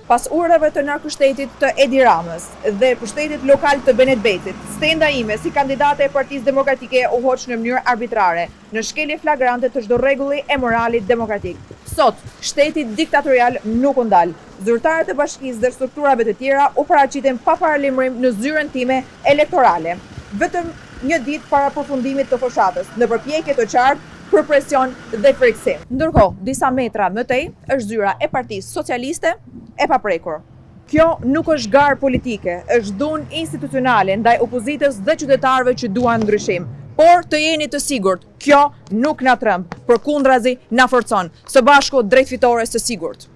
Pas urave të narkoshtetit të Edi Ramës dhe pushtetit lokal të Benet Betit, stenda ime si kandidate e Partisë Demokratike u hoq në mënyrë arbitrare, në shkelje flagrante të çdo rregulli e moralit demokratik. Sot, shteti diktatorial nuk u ndal. Zyrtarët e bashkisë dhe strukturave të tjera u paraqiten pa paralajmërim në zyrën time elektorale. Vetëm një ditë para përfundimit të fushatës, në përpjekje të qartë për presion dhe friksim. Ndërkohë, disa metra më tej është zyra e Partisë Socialiste e paprekur. Kjo nuk është garë politike, është dhunë institucionale ndaj opozitës dhe qytetarëve që duan ndryshim. Por të jeni të sigurt, kjo nuk na tremb, përkundrazi na forcon, së bashku drejt fitores së sigurt.